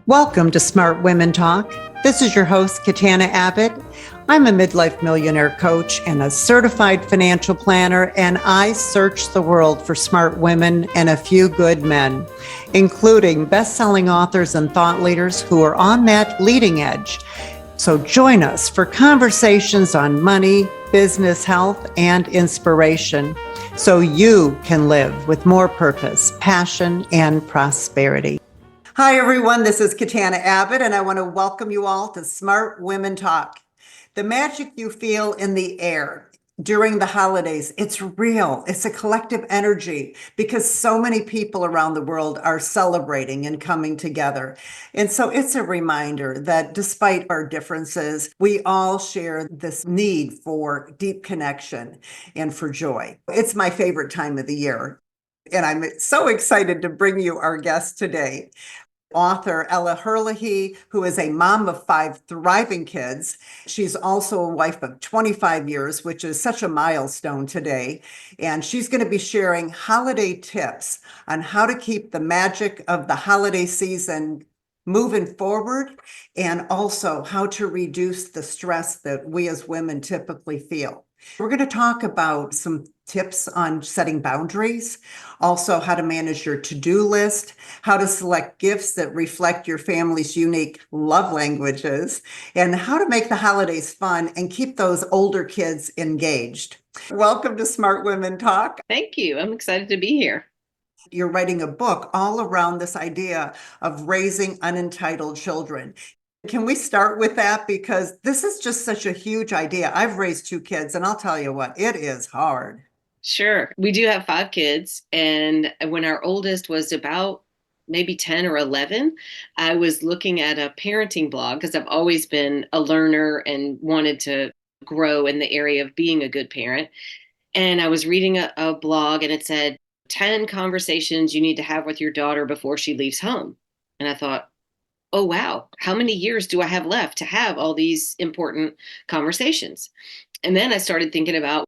Welcome to Smart Women Talk. This is your host, Katana Abbott. I'm a midlife millionaire coach and a certified financial planner, and I search the world for smart women and a few good men, including best-selling authors and thought leaders who are on that leading edge. So join us for conversations on money, business, health, and inspiration, so you can live with more purpose, passion, and prosperity. Hi, everyone. This is Katana Abbott, and I want to welcome you all to Smart Women Talk. The magic you feel in the air during the holidays, it's real. It's a collective energy because so many people around the world are celebrating and coming together. And so it's a reminder that despite our differences, we all share this need for deep connection and for joy. It's my favorite time of the year. And I'm so excited to bring you our guest today. Author Ella Herlihy, who is a mom of 5 thriving kids. She's also a wife of 25 years, which is such a milestone today. And she's going to be sharing holiday tips on how to keep the magic of the holiday season moving forward, and also how to reduce the stress that we as women typically feel. We're going to talk about some tips on setting boundaries, also how to manage your to-do list, how to select gifts that reflect your family's unique love languages, and how to make the holidays fun and keep those older kids engaged. Welcome to Smart Women Talk. Thank you. I'm excited to be here. You're writing a book all around this idea of raising unentitled children. Can we start with that? Because this is just such a huge idea. I've raised 2 kids, and I'll tell you what, it is hard. Sure. We do have 5 kids. And when our oldest was about maybe 10 or 11, I was looking at a parenting blog because I've always been a learner and wanted to grow in the area of being a good parent. And I was reading a blog, and it said 10 conversations you need to have with your daughter before she leaves home. And I thought, oh, wow, how many years do I have left to have all these important conversations? And then I started thinking about,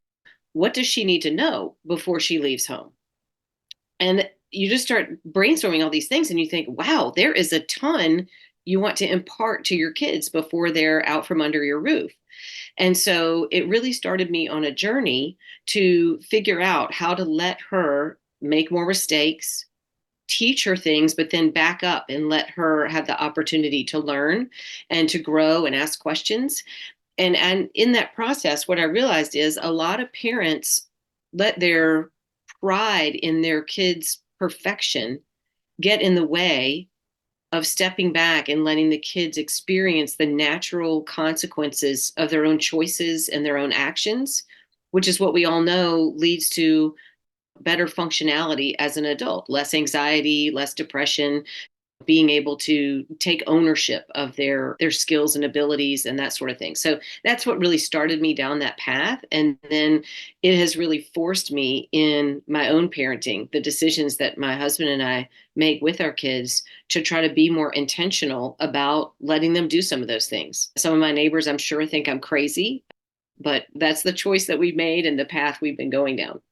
what does she need to know before she leaves home? And you just start brainstorming all these things, and you think, wow, there is a ton you want to impart to your kids before they're out from under your roof. And so it really started me on a journey to figure out how to let her make more mistakes, teach her things, but then back up and let her have the opportunity to learn and to grow and ask questions. And in that process, what I realized is a lot of parents let their pride in their kids' perfection get in the way of stepping back and letting the kids experience the natural consequences of their own choices and their own actions, which is what we all know leads to better functionality as an adult, less anxiety, less depression, being able to take ownership of their skills and abilities and that sort of thing. So that's what really started me down that path. And then it has really forced me in my own parenting, the decisions that my husband and I make with our kids, to try to be more intentional about letting them do some of those things. Some of my neighbors, I'm sure, think I'm crazy, but that's the choice that we've made and the path we've been going down.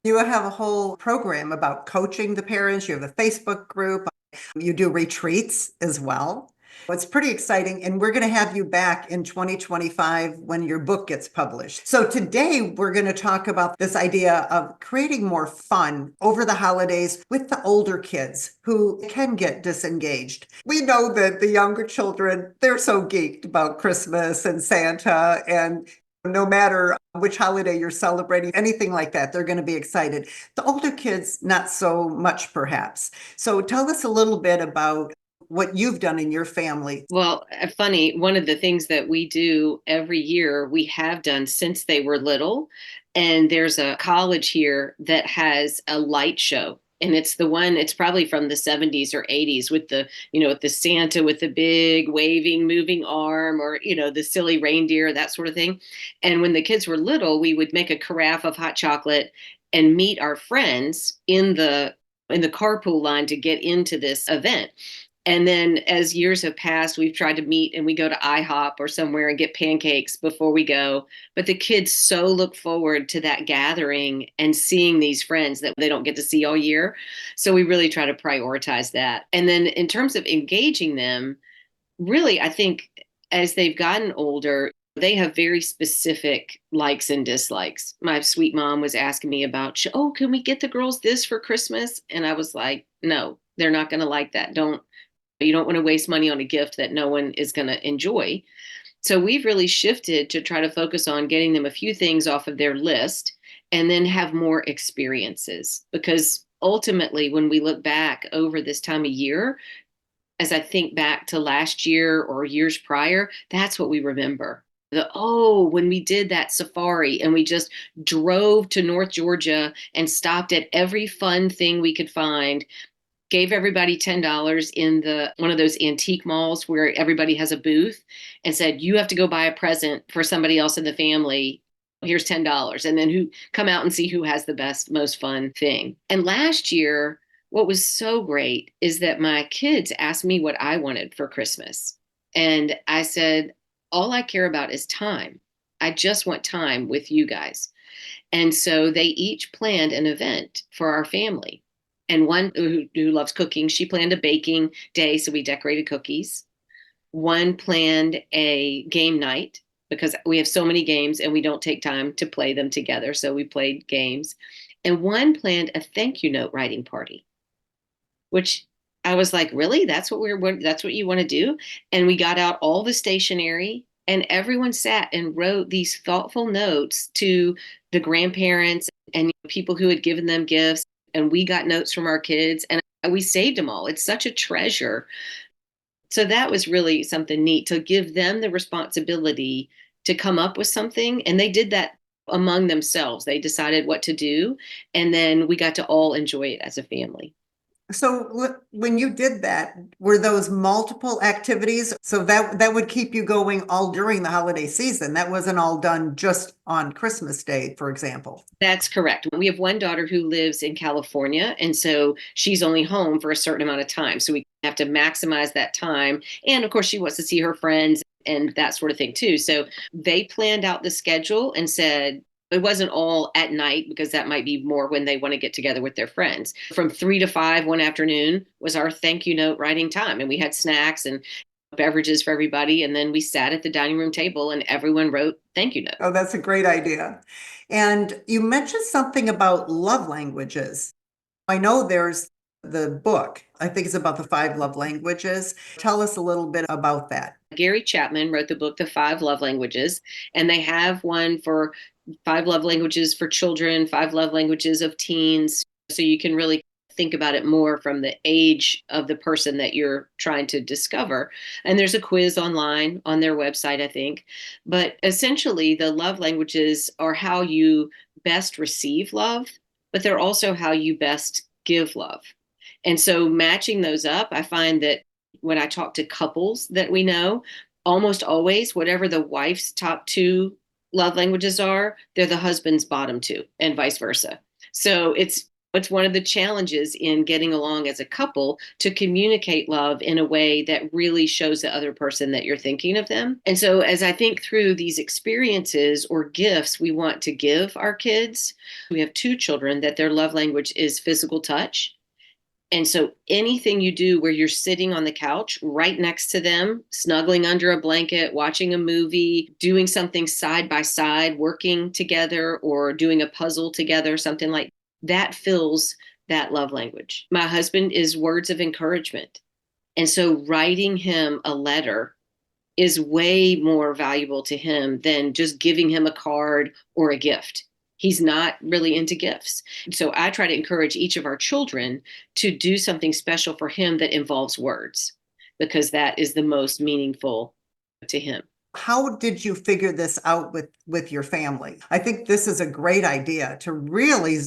You have a whole program about coaching the parents. You have a Facebook group. You do retreats as well. It's pretty exciting. And we're going to have you back in 2025 when your book gets published. So today we're going to talk about this idea of creating more fun over the holidays with the older kids who can get disengaged. We know that the younger children, they're so geeked about Christmas and Santa, and no matter which holiday you're celebrating, anything like that, they're going to be excited. The older kids, not so much, perhaps. So tell us a little bit about what you've done in your family. Well, funny, one of the things that we do every year, we have done since they were little. And there's a college here that has a light show. And it's probably from the 70s or 80s with with the Santa with the big waving, moving arm, or, the silly reindeer, that sort of thing. And when the kids were little, we would make a carafe of hot chocolate and meet our friends in the carpool line to get into this event. And then as years have passed, we've tried to meet and we go to IHOP or somewhere and get pancakes before we go. But the kids so look forward to that gathering and seeing these friends that they don't get to see all year. So we really try to prioritize that. And then in terms of engaging them, really, I think as they've gotten older, they have very specific likes and dislikes. My sweet mom was asking me about, oh, can we get the girls this for Christmas? And I was like, no, they're not going to like that. You don't want to waste money on a gift that no one is going to enjoy. So we've really shifted to try to focus on getting them a few things off of their list and then have more experiences. Because ultimately, when we look back over this time of year, as I think back to last year or years prior, that's what we remember. When we did that safari and we just drove to North Georgia and stopped at every fun thing we could find, gave everybody $10 in the one of those antique malls where everybody has a booth, and said, you have to go buy a present for somebody else in the family. Here's $10. And then who come out and see who has the best, most fun thing. And last year, what was so great is that my kids asked me what I wanted for Christmas. And I said, all I care about is time. I just want time with you guys. And so they each planned an event for our family. And one who loves cooking, she planned a baking day, so we decorated cookies. One planned a game night because we have so many games and we don't take time to play them together, so we played games. And one planned a thank you note writing party, which I was like, really? That's what you want to do? And we got out all the stationery and everyone sat and wrote these thoughtful notes to the grandparents and people who had given them gifts. And we got notes from our kids and we saved them all. It's such a treasure. So that was really something neat to give them the responsibility to come up with something. And they did that among themselves. They decided what to do. And then we got to all enjoy it as a family. So when you did that, were those multiple activities? So that would keep you going all during the holiday season. That wasn't all done just on Christmas Day, for example. That's correct. We have one daughter who lives in California, and so she's only home for a certain amount of time. So we have to maximize that time. And of course, she wants to see her friends and that sort of thing too. So they planned out the schedule and said, it wasn't all at night because that might be more when they want to get together with their friends. From 3 to 5 one afternoon was our thank you note writing time. And we had snacks and beverages for everybody. And then we sat at the dining room table and everyone wrote thank you notes. Oh, that's a great idea. And you mentioned something about love languages. I know there's the book. I think it's about the 5 love languages. Tell us a little bit about that. Gary Chapman wrote the book, The 5 Love Languages, and they have one for 5 love languages for children, 5 love languages of teens. So you can really think about it more from the age of the person that you're trying to discover. And there's a quiz online on their website, I think. But essentially, the love languages are how you best receive love, but they're also how you best give love. And so matching those up, I find that when I talk to couples that we know, almost always, whatever the wife's top 2 love languages are, they're the husband's bottom 2, and vice versa. So it's one of the challenges in getting along as a couple to communicate love in a way that really shows the other person that you're thinking of them. And so as I think through these experiences or gifts we want to give our kids, we have 2 children that their love language is physical touch. And so anything you do where you're sitting on the couch right next to them, snuggling under a blanket, watching a movie, doing something side by side, working together or doing a puzzle together, something like that fills that love language. My husband is words of encouragement. And so writing him a letter is way more valuable to him than just giving him a card or a gift. He's not really into gifts. So I try to encourage each of our children to do something special for him that involves words, because that is the most meaningful to him. How did you figure this out with your family? I think this is a great idea to really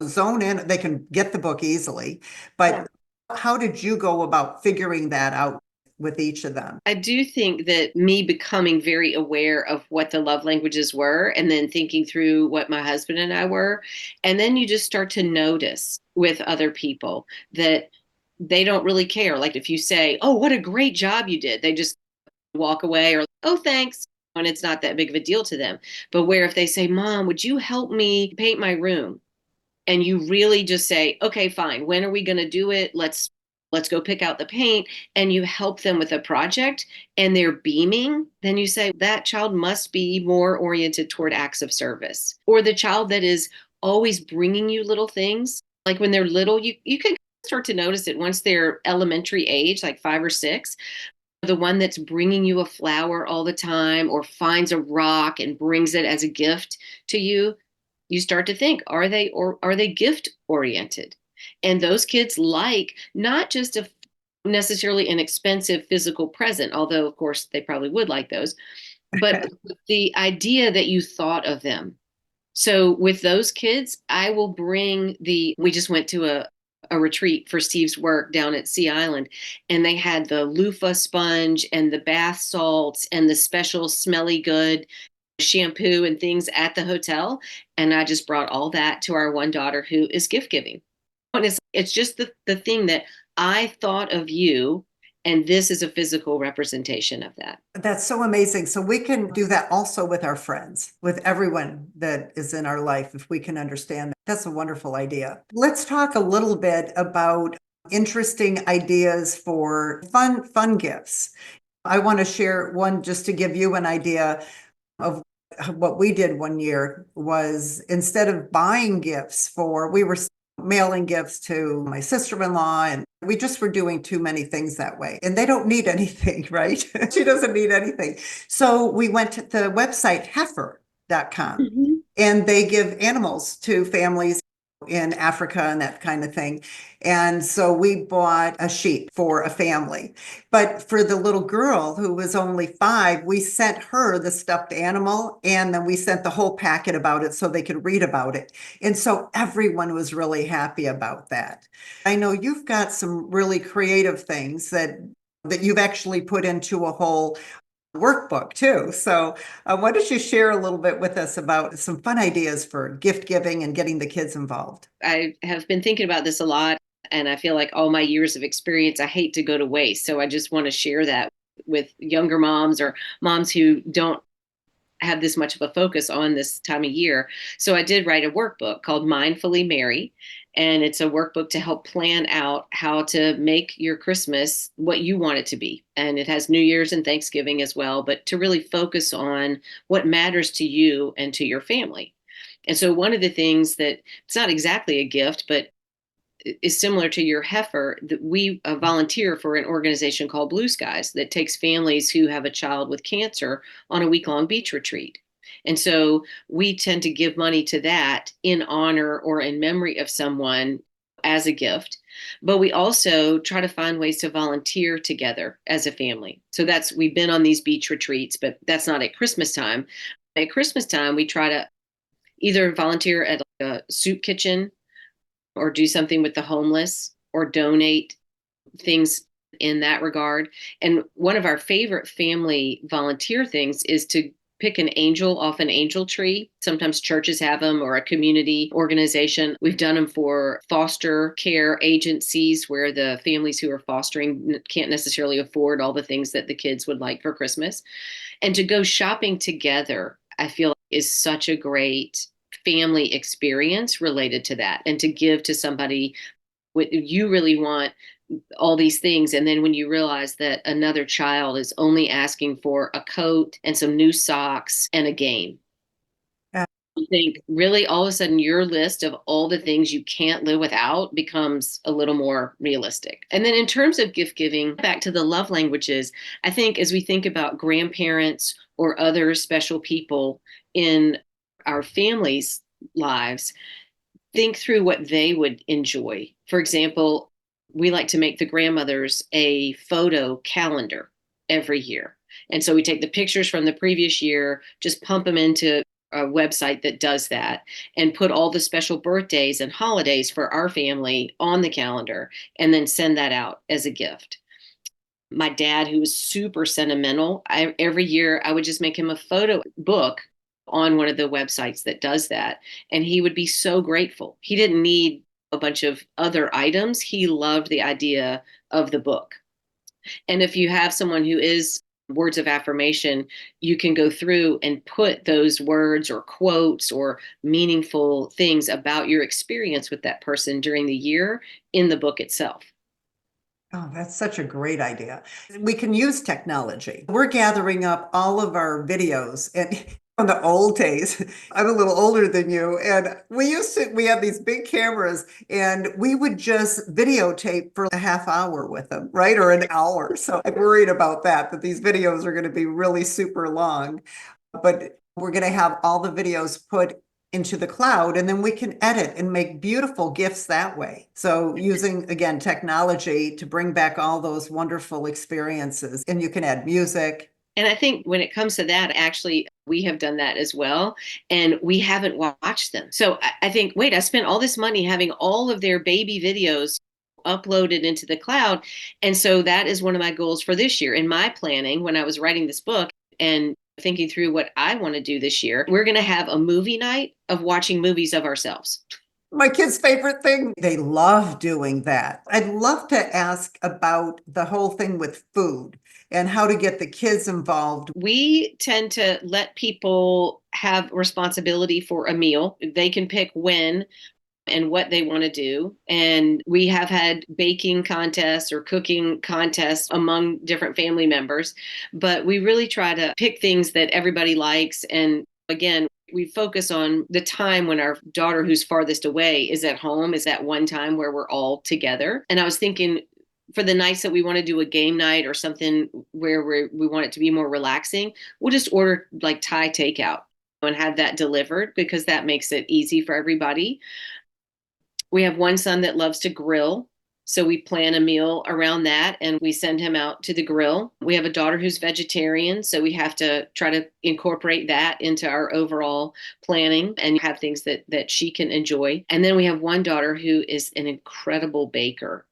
zone in. They can get the book easily, but how did you go about figuring that out with each of them? I do think that me becoming very aware of what the love languages were and then thinking through what my husband and I were, and then you just start to notice with other people that they don't really care. Like if you say, "Oh, what a great job you did," they just walk away, or, "Oh, thanks." And it's not that big of a deal to them. But where if they say, "Mom, would you help me paint my room?" And you really just say, "Okay, fine. When are we going to do it? Let's go pick out the paint," and you help them with a project and they're beaming, then you say that child must be more oriented toward acts of service. Or the child that is always bringing you little things, like when they're little, you can start to notice it once they're elementary age, like 5 or 6. The one that's bringing you a flower all the time or finds a rock and brings it as a gift to you, you start to think, are they gift oriented? And those kids like not just a necessarily an expensive physical present, although of course they probably would like those, but the idea that you thought of them. So with those kids, I will bring we just went to a retreat for Steve's work down at Sea Island, and they had the loofah sponge and the bath salts and the special smelly good shampoo and things at the hotel. And I just brought all that to our one daughter who is gift giving. And it's just the thing that I thought of you, and this is a physical representation of that. That's so amazing. So we can do that also with our friends, with everyone that is in our life, if we can understand that. That's a wonderful idea. Let's talk a little bit about interesting ideas for fun gifts. I want to share one just to give you an idea of what we did one year. Was instead of buying gifts we were mailing gifts to my sister-in-law, and we just were doing too many things that way. And they don't need anything, right? She doesn't need anything. So we went to the website heifer.com, Mhm. and they give animals to families in Africa and that kind of thing. And so we bought a sheep for a family. But for the little girl who was only 5, we sent her the stuffed animal, and then we sent the whole packet about it so they could read about it. And so everyone was really happy about that. I know you've got some really creative things that you've actually put into a whole workbook too. So why don't you share a little bit with us about some fun ideas for gift giving and getting the kids involved? I have been thinking about this a lot, and I feel like all my years of experience, I hate to go to waste. So I just want to share that with younger moms or moms who don't have this much of a focus on this time of year. So I did write a workbook called Mindfully Merry. And it's a workbook to help plan out how to make your Christmas what you want it to be. And it has New Year's and Thanksgiving as well, but to really focus on what matters to you and to your family. And so one of the things that it's not exactly a gift, but is similar to your heifer, that we volunteer for an organization called Blue Skies that takes families who have a child with cancer on a week-long beach retreat. And so we tend to give money to that in honor or in memory of someone as a gift. But we also try to find ways to volunteer together as a family. So we've been on these beach retreats, but that's not at Christmas time. At Christmas time, we try to either volunteer at a soup kitchen or do something with the homeless or donate things in that regard. And one of our favorite family volunteer things is to pick an angel off an angel tree. Sometimes churches have them or a community organization. We've done them for foster care agencies where the families who are fostering can't necessarily afford all the things that the kids would like for Christmas. And to go shopping together, I feel like is such a great family experience related to that, and to give to somebody what you really want, all these things, and then when you realize that another child is only asking for a coat and some new socks and a game, you think really all of a sudden your list of all the things you can't live without becomes a little more realistic. And then in terms of gift giving, back to the love languages, I think as we think about grandparents or other special people in our families' lives, think through what they would enjoy. For example, we like to make the grandmothers a photo calendar every year. And so we take the pictures from the previous year, just pump them into a website that does that, and put all the special birthdays and holidays for our family on the calendar, and then send that out as a gift. My dad, who was super sentimental, every year I would just make him a photo book on one of the websites that does that. And he would be so grateful. He didn't need a bunch of other items, he loved the idea of the book. And if you have someone who is words of affirmation, you can go through and put those words or quotes or meaningful things about your experience with that person during the year in the book itself. Oh, that's such a great idea. We can use technology. We're gathering up all of our videos and on the old days, I'm a little older than you, and we had these big cameras and we would just videotape for a half hour with them, right? Or an hour. So I'm worried about that these videos are going to be really super long, but we're going to have all the videos put into the cloud, and then we can edit and make beautiful gifts that way. So using, again, technology to bring back all those wonderful experiences, and you can add music. And I think when it comes to that, actually, we have done that as well, and we haven't watched them. So I think, wait, I spent all this money having all of their baby videos uploaded into the cloud. And so that is one of my goals for this year. In my planning, when I was writing this book and thinking through what I want to do this year, we're going to have a movie night of watching movies of ourselves. My kids' favorite thing. They love doing that. I'd love to ask about the whole thing with food and how to get the kids involved. We tend to let people have responsibility for a meal. They can pick when and what they want to do. And we have had baking contests or cooking contests among different family members, but we really try to pick things that everybody likes. And again, we focus on the time when our daughter who's farthest away is at home, is that one time where we're all together. And I was thinking, for the nights that we want to do a game night or something where we want it to be more relaxing, we'll just order like Thai takeout and have that delivered because that makes it easy for everybody. We have one son that loves to grill. So we plan a meal around that and we send him out to the grill. We have a daughter who's vegetarian. So we have to try to incorporate that into our overall planning and have things that she can enjoy. And then we have one daughter who is an incredible baker.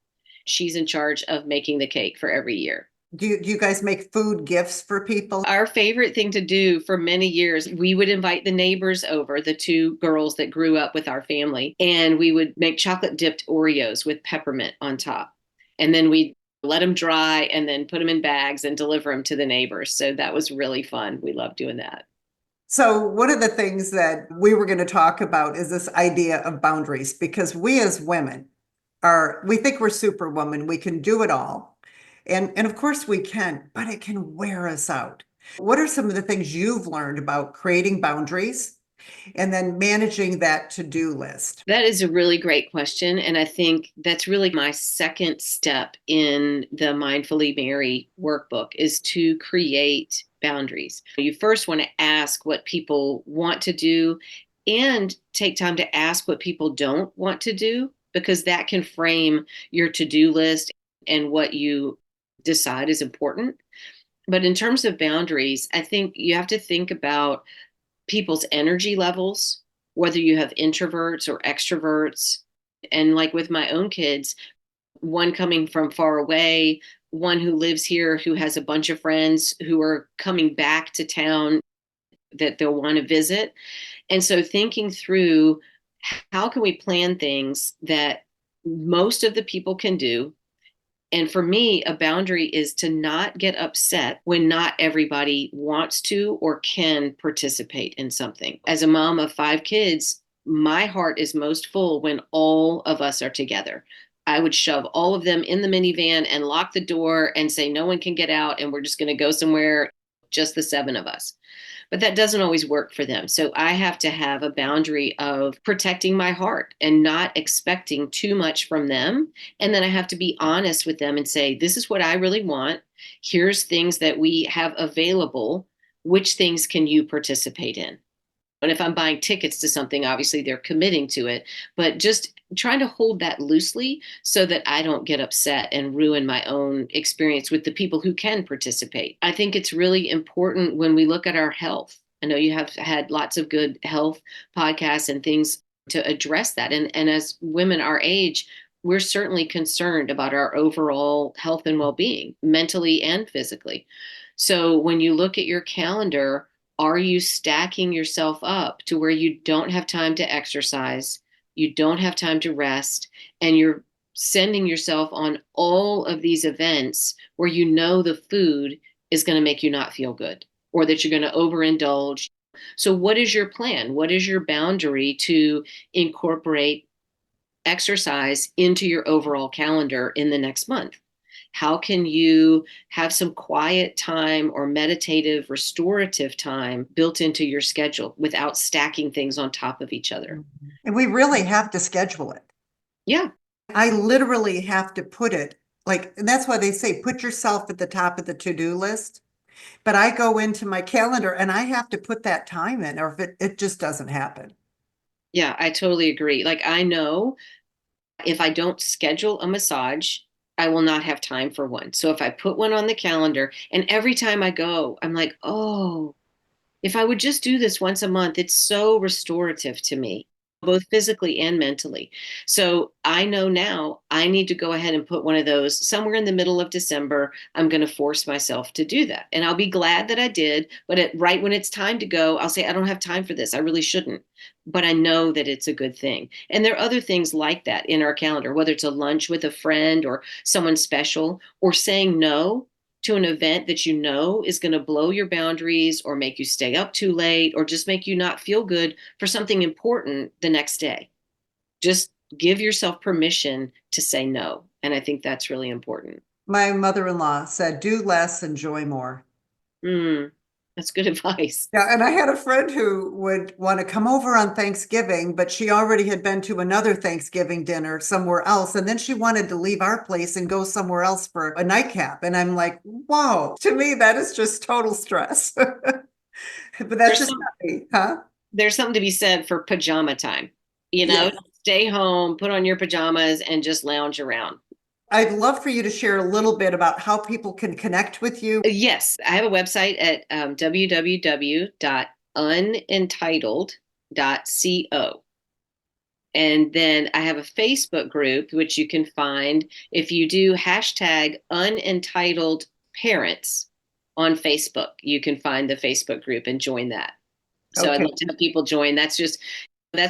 She's in charge of making the cake for every year. Do you guys make food gifts for people? Our favorite thing to do for many years, we would invite the neighbors over, the two girls that grew up with our family, and we would make chocolate dipped Oreos with peppermint on top. And then we'd let them dry and then put them in bags and deliver them to the neighbors. So that was really fun. We loved doing that. So one of the things that we were going to talk about is this idea of boundaries, because we as women we think we're superwoman. We can do it all. And of course we can, but it can wear us out. What are some of the things you've learned about creating boundaries and then managing that to-do list? That is a really great question. And I think that's really my second step in the Mindfully Mary workbook is to create boundaries. You first want to ask what people want to do and take time to ask what people don't want to do, because that can frame your to-do list and what you decide is important. But in terms of boundaries, I think you have to think about people's energy levels, whether you have introverts or extroverts. And like with my own kids, one coming from far away, one who lives here, who has a bunch of friends who are coming back to town that they'll want to visit. And so thinking through how can we plan things that most of the people can do. And for me, a boundary is to not get upset when not everybody wants to or can participate in something. As a mom of 5 kids, my heart is most full when all of us are together. I would shove all of them in the minivan and lock the door and say, no one can get out and we're just going to go somewhere, just the 7 of us. But that doesn't always work for them. So I have to have a boundary of protecting my heart and not expecting too much from them. And then I have to be honest with them and say, this is what I really want. Here's things that we have available. Which things can you participate in? And if I'm buying tickets to something, obviously they're committing to it, but just trying to hold that loosely so that I don't get upset and ruin my own experience with the people who can participate. I think it's really important when we look at our health. I know you have had lots of good health podcasts and things to address that. And as women our age, we're certainly concerned about our overall health and well-being, mentally and physically. So when you look at your calendar, are you stacking yourself up to where you don't have time to exercise, you don't have time to rest, and you're sending yourself on all of these events where you know the food is going to make you not feel good or that you're going to overindulge. So what is your plan? What is your boundary to incorporate exercise into your overall calendar in the next month? How can you have some quiet time or meditative, restorative time built into your schedule without stacking things on top of each other? And we really have to schedule it. Yeah. I literally have to put it and that's why they say put yourself at the top of the to-do list. But I go into my calendar and I have to put that time in, or if it just doesn't happen. Yeah, I totally agree. Like, I know if I don't schedule a massage, I will not have time for one. So if I put one on the calendar, and every time I go, I'm like, oh, if I would just do this once a month, it's so restorative to me, both physically and mentally. So I know now I need to go ahead and put one of those somewhere in the middle of December. I'm going to force myself to do that. And I'll be glad that I did. But right when it's time to go, I'll say, I don't have time for this. I really shouldn't. But I know that it's a good thing. And there are other things like that in our calendar, whether it's a lunch with a friend or someone special, or saying no to an event that you know is going to blow your boundaries or make you stay up too late or just make you not feel good for something important the next day. Just give yourself permission to say no. And I think that's really important. My mother-in-law said, do less, enjoy more. That's good advice. Yeah, and I had a friend who would want to come over on Thanksgiving, but she already had been to another Thanksgiving dinner somewhere else. And then she wanted to leave our place and go somewhere else for a nightcap. And I'm like, whoa, to me, that is just total stress. But that's just not me, huh? There's something to be said for pajama time. You know, Yes. Stay home, put on your pajamas, and just lounge around. I'd love for you to share a little bit about how people can connect with you. Yes, I have a website at www.unentitled.co. And then I have a Facebook group, which you can find if you do hashtag unentitled parents on Facebook. You can find the Facebook group and join that. So I'd love to have people join. That's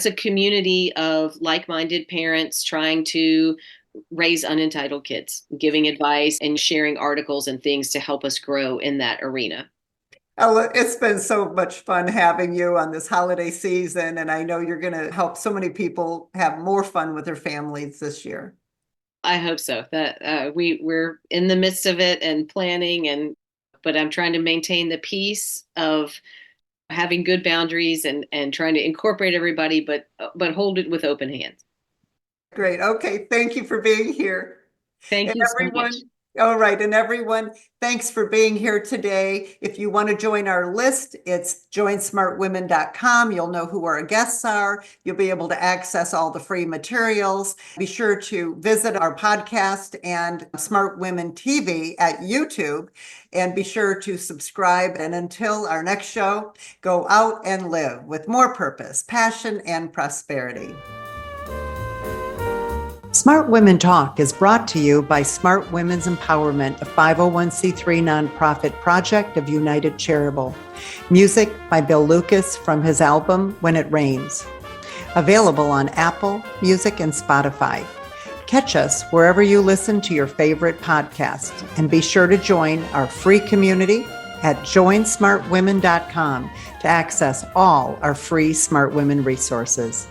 a community of like-minded parents trying to raise unentitled kids, giving advice and sharing articles and things to help us grow in that arena. Ella, it's been so much fun having you on this holiday season, and I know you're going to help so many people have more fun with their families this year. I hope so. That we're in the midst of it and planning, but I'm trying to maintain the peace of having good boundaries and trying to incorporate everybody, but hold it with open hands. Great. Okay. Thank you for being here. Thank And you so everyone, much. all right. And everyone, thanks for being here today. If you want to join our list, it's joinsmartwomen.com. You'll know who our guests are. You'll be able to access all the free materials. Be sure to visit our podcast and Smart Women TV at YouTube, and be sure to subscribe. And until our next show, go out and live with more purpose, passion, and prosperity. Smart Women Talk is brought to you by Smart Women's Empowerment, a 501c3 nonprofit project of United Charitable. Music by Bill Lucas from his album When It Rains. Available on Apple Music and Spotify. Catch us wherever you listen to your favorite podcast, and be sure to join our free community at joinsmartwomen.com to access all our free Smart Women resources.